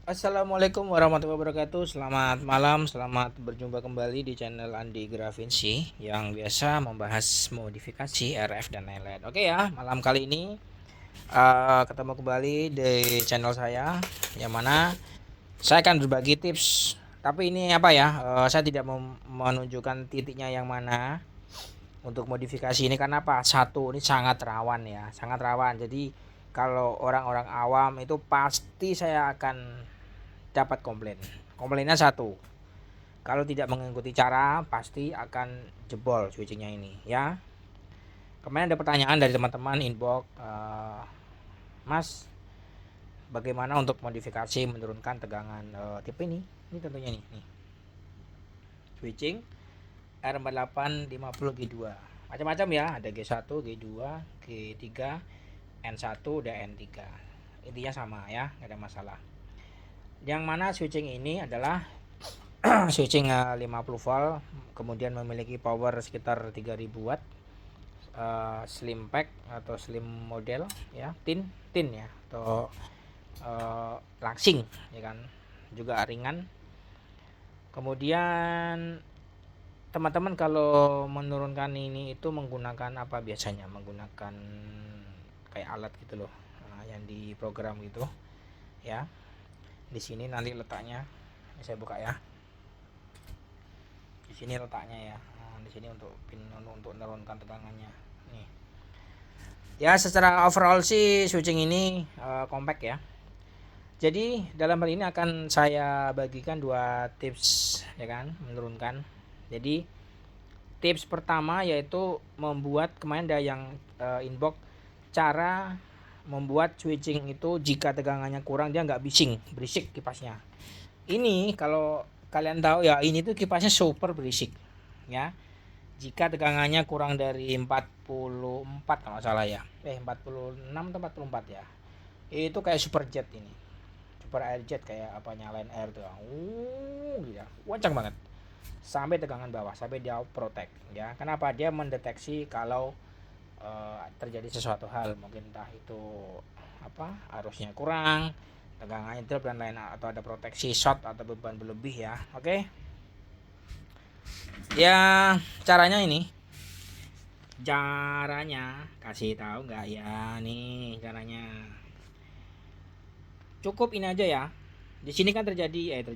Assalamualaikum warahmatullahi wabarakatuh. Selamat malam, selamat berjumpa kembali di channel Andi Gravinsi yang biasa membahas modifikasi RF dan lain-lain. Oke ya, malam kali ini ketemu kembali di channel saya, yang mana saya akan berbagi tips. Tapi ini apa ya? Saya tidak menunjukkan titiknya yang mana untuk modifikasi ini, karena apa? Satu, ini sangat rawan ya, sangat rawan. Jadi kalau orang-orang awam itu pasti saya akan dapat komplain. Komplainnya satu, kalau tidak mengikuti cara pasti akan jebol switchingnya ini ya. Kemarin ada pertanyaan dari teman-teman inbox, Mas, bagaimana untuk modifikasi menurunkan tegangan tipe ini tentunya nih switching R48 50 G2 macam-macam ya, ada G1 G2 G3 N1 dan N3, intinya sama ya, nggak ada masalah. Yang mana switching ini adalah switching 50 volt, kemudian memiliki power sekitar 3000 watt, slim pack atau slim model ya, tin ya, atau langsing ya kan, juga ringan. Kemudian teman-teman kalau menurunkan ini itu menggunakan apa, biasanya menggunakan kayak alat gitu loh, yang di program gitu ya. Di sini nanti letaknya, ini saya buka ya, di sini letaknya ya. Nah, di sini untuk pin untuk menurunkan tegangannya nih ya. Secara overall sih switching ini compact ya. Jadi dalam hal ini akan saya bagikan dua tips ya kan, menurunkan. Jadi tips pertama yaitu membuat, kemarin ada yang inbox cara membuat switching itu jika tegangannya kurang dia nggak berisik kipasnya. Ini kalau kalian tahu ya, ini tuh kipasnya super berisik ya. Jika tegangannya kurang dari 44 kalau salah ya, 46 atau 44 ya, itu kayak super jet, ini super air jet, kayak apa, nyalain air tuh gitu ya, kencang banget sampai tegangan bawah, sampai dia protect ya. Kenapa? Dia mendeteksi kalau terjadi sesuatu hal, mungkin entah itu apa, arusnya kurang, tegangannya drop dan lain, atau ada proteksi short atau beban berlebih ya. Oke ya, caranya kasih tahu nggak ya, nih caranya cukup ini aja ya. Di sini kan terjadi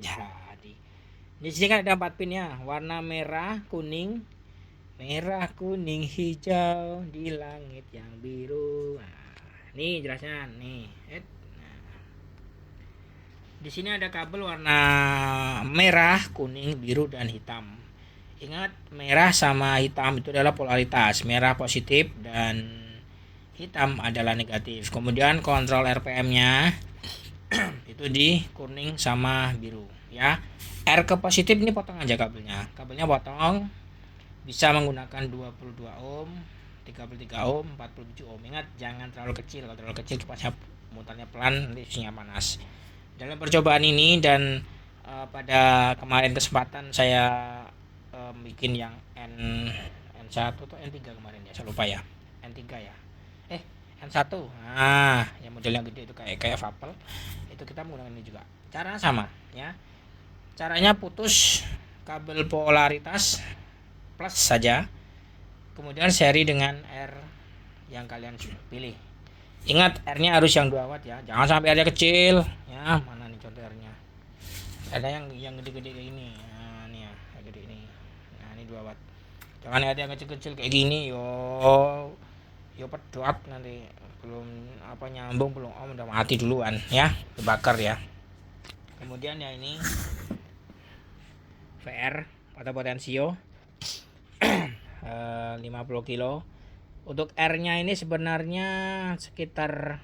di sini kan ada 4 pin ya, warna merah kuning hijau di langit yang biru. Nah, nih jelasnya nih. Di sini ada kabel warna merah, kuning, biru, dan hitam. Ingat, merah sama hitam itu adalah polaritas. Merah positif dan hitam adalah negatif. Kemudian kontrol RPM-nya itu di kuning sama biru ya. R ke positif ini potong aja kabelnya. Kabelnya potong, bisa menggunakan 22 ohm, 33 ohm, 47 ohm. Ingat, jangan terlalu kecil. Kalau terlalu kecil kipasnya mutarnya pelan, nanti isinya panas. Dalam percobaan ini dan pada kemarin kesempatan saya bikin yang N1 atau N3 kemarin ya, saya lupa ya. N3 ya. N1. Nah, yang model yang gede itu kayak Vapel. Itu kita menggunakan ini juga. Caranya sama ya. Caranya putus kabel polaritas plus saja. Kemudian seri dengan R yang kalian pilih. Ingat, R-nya harus yang 2 watt ya. Jangan sampai R-nya kecil. Ya, mana nih contoh R-nya? Ada yang gede-gede kayak ini. Nah, ini ya, kayak gede ini. Nah, ini 2 watt. Jangan R yang kecil-kecil kayak gini. Yo pedot nanti, belum apa nyambung, belum om udah mati duluan ya, dibakar ya. Kemudian ya ini VR atau potensio 50 kilo. Untuk R-nya ini sebenarnya sekitar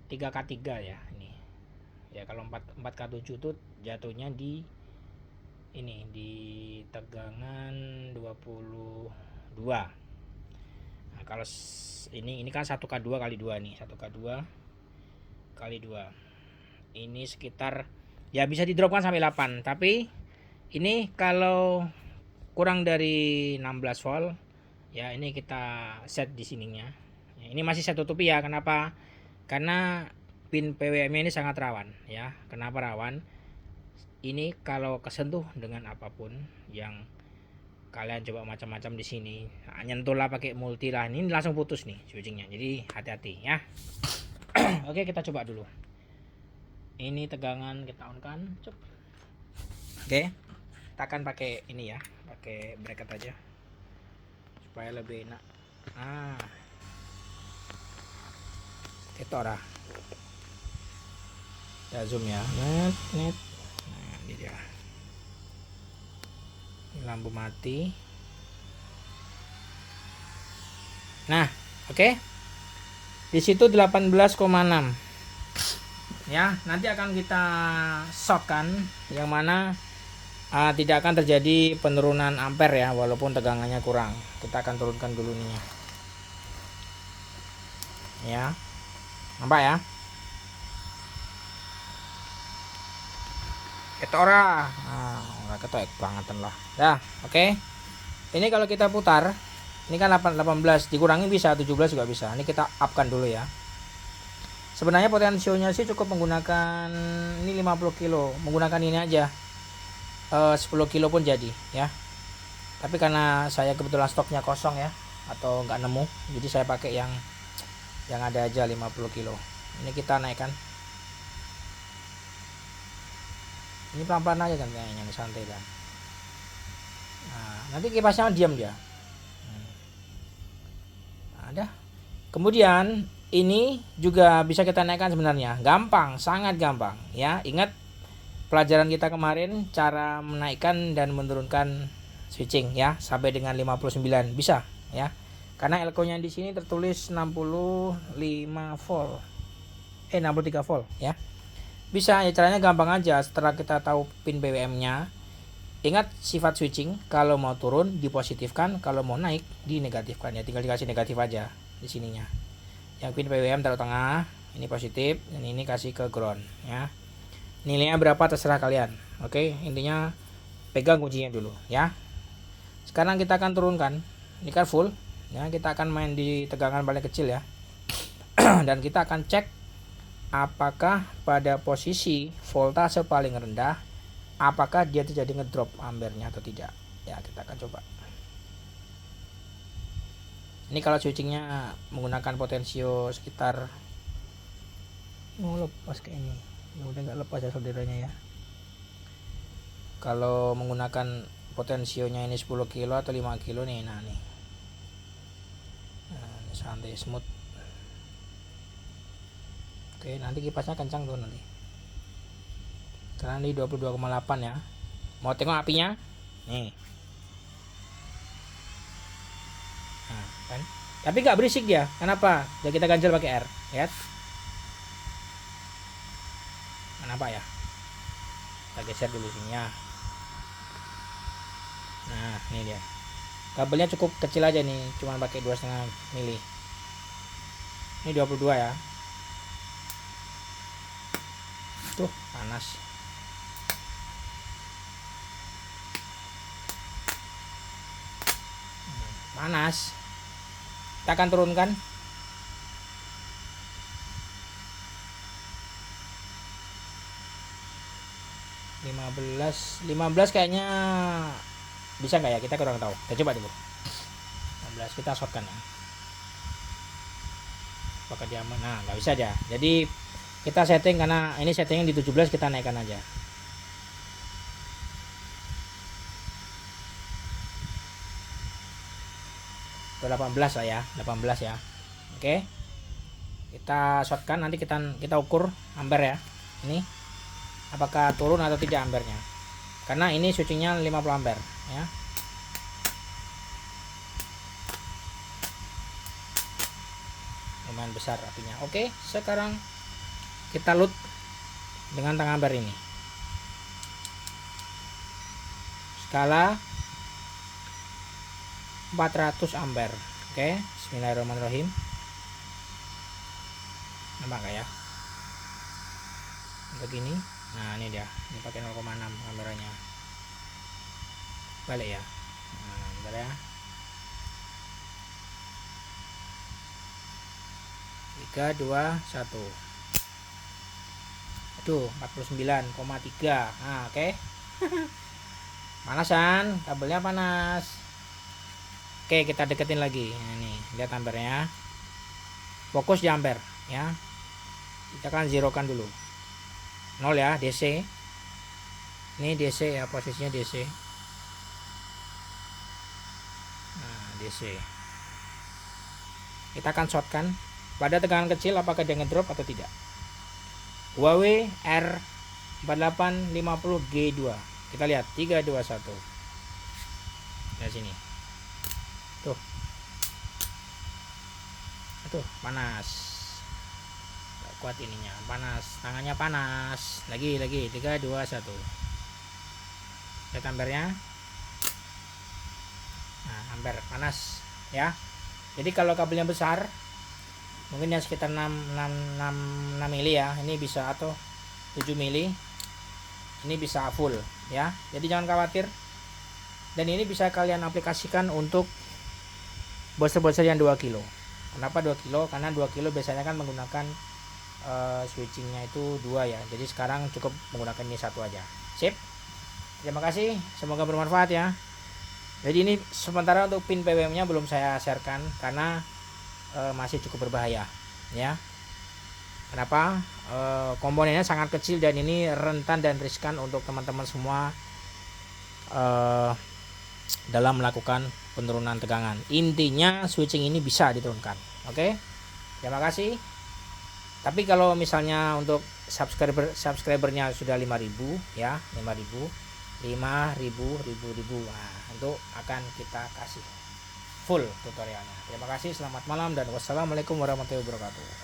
3K3 ya ini. Ya kalau 4K7 tuh jatuhnya di ini, di tegangan 22. Nah, kalau ini kan 1K2 kali 2 nih, 1K2 kali 2. Ini sekitar ya bisa didropkan sampai 8, tapi ini kalau kurang dari 16 volt ya, ini kita set di sininya ya, ini masih saya tutupi ya. Kenapa? Karena pin PWM ini sangat rawan ya. Kenapa rawan? Ini kalau kesentuh dengan apapun yang kalian coba macam-macam di sini, nah, nyentuhlah pakai multi lah, ini langsung putus nih switchingnya, jadi hati-hati ya. Oke, kita coba dulu. Ini tegangan kita on kan. Oke, kita akan pakai ini ya, pakai bracket aja supaya lebih enak. Itu lah. Kita zoom ya, net. Nah, ini dia. Lampu mati. Nah, oke. Di situ 18,6. Ya, nanti akan kita shotkan yang mana tidak akan terjadi penurunan ampere ya, walaupun tegangannya kurang. Kita akan turunkan dulu nih. Ya. Nampak ya? Ketora. Nah, ketok banget lah. Dah, oke. Ini kalau kita putar, ini kan 18 dikurangi bisa 17 juga bisa. Ini kita upkan dulu ya. Sebenarnya potensionya sih cukup menggunakan ini 50 kilo, menggunakan ini aja. 10 kilo pun jadi ya. Tapi karena saya kebetulan stoknya kosong ya, atau nggak nemu, jadi saya pakai yang ada aja 50 kilo. Ini kita naikkan. Ini pelan-pelan aja kan kayaknya, santai kan. Nah, nanti kipasnya diam dia. Ada. Kemudian ini juga bisa kita naikkan sebenarnya. Gampang, sangat gampang ya. Ingat pelajaran kita kemarin cara menaikkan dan menurunkan switching ya sampai dengan 59 bisa ya. Karena elko-nya di sini tertulis 65 volt. 63 volt ya. Bisa ya, caranya gampang aja. Setelah kita tahu pin PWM-nya, ingat sifat switching, kalau mau turun dipositifkan, kalau mau naik dinegatifkan ya. Tinggal dikasih negatif aja di sininya. Yang pin PWM taruh tengah, ini positif dan ini kasih ke ground ya. Nilainya berapa terserah kalian. Oke, intinya pegang kuncinya dulu ya. Sekarang kita akan turunkan. Ini kan full ya, kita akan main di tegangan paling kecil ya. Dan kita akan cek apakah pada posisi voltase paling rendah, apakah dia terjadi ngedrop ampernya atau tidak ya. Kita akan coba. Ini kalau switchingnya menggunakan potensio sekitar, mau lepas kayak ini ya, udah nggak lepas ya saudaranya ya. Kalau menggunakan potensionya ini 10 kilo atau 5 kilo nih, nah nih, nah, ini santai smooth. Oke, nanti kipasnya kencang tuh nanti. Karena ini 22,8 ya. Mau tengok apinya? Nih. Nah, kan? Tapi nggak berisik dia. Kenapa? Jadi kita ganjel pakai R, lihat. Kenapa ya? Kita geser dulu sini ya. Nah, ini dia. Kabelnya cukup kecil aja nih, cuma pakai 2,5 mili. Ini 22 ya. Tuh, panas. Panas. Kita akan turunkan. lima belas kayaknya bisa nggak ya, kita kurang tahu. Kita coba dulu. 15 kita shotkan ya. Apakah dia aman? Nah, nggak bisa aja. Jadi kita setting, karena ini settingnya di 17, kita naikkan aja. Ke 18 lah ya, 18 ya. Oke. Kita shotkan, nanti kita ukur ampere ya. Ini apakah turun atau tidak ampernya. Karena ini switchingnya 50 ampere ya. Lumayan besar apinya. Oke, sekarang kita load dengan tengah ampere ini. Skala 400 ampere. Oke, bismillahirrahmanirrahim. Nampak nggak ya? Begini. Nah, ini dia. Ini pakai 0,6 amperanya. Balik ya. Nah, bentar ya. 3, 2, 1. Tuh 49,3. Nah, oke. Panasan, kabelnya panas. Oke, kita deketin lagi. Nah, ini lihat ampernya. Fokus di ampere ya. Kita kan zerokan dulu. 0 ya, DC. Ini DC ya, posisinya DC. Nah, DC. Kita akan shortkan pada tegangan kecil, apakah dia ngedrop atau tidak. Huawei R4850G2. Kita lihat 3 2 1. Dari sini. Tuh. Tuh, panas. Gak kuat ininya, panas. Tangannya panas. Lagi 3 2 1. Lihat ampernya. Nah, ampere panas ya. Jadi kalau kabelnya besar, mungkin ya sekitar 6 mili ya, ini bisa, atau 7 mili, ini bisa full ya. Jadi jangan khawatir. Dan ini bisa kalian aplikasikan untuk booster-booster yang 2 kilo. Kenapa 2 kilo? Karena 2 kilo biasanya kan menggunakan switchingnya itu 2 ya. Jadi sekarang cukup menggunakan ini 1 aja. Sip. Terima kasih, semoga bermanfaat ya. Jadi ini sementara untuk pin PWM-nya belum saya sharekan karena masih cukup berbahaya ya. Kenapa? Komponennya sangat kecil dan ini rentan dan riskan untuk teman-teman semua dalam melakukan penurunan tegangan. Intinya switching ini bisa diturunkan. Oke. Terima kasih. Tapi kalau misalnya untuk subscribernya sudah 5.000 ya, 5.000, nah, itu akan kita kasih full tutorialnya. Terima kasih, selamat malam dan wassalamualaikum warahmatullahi wabarakatuh.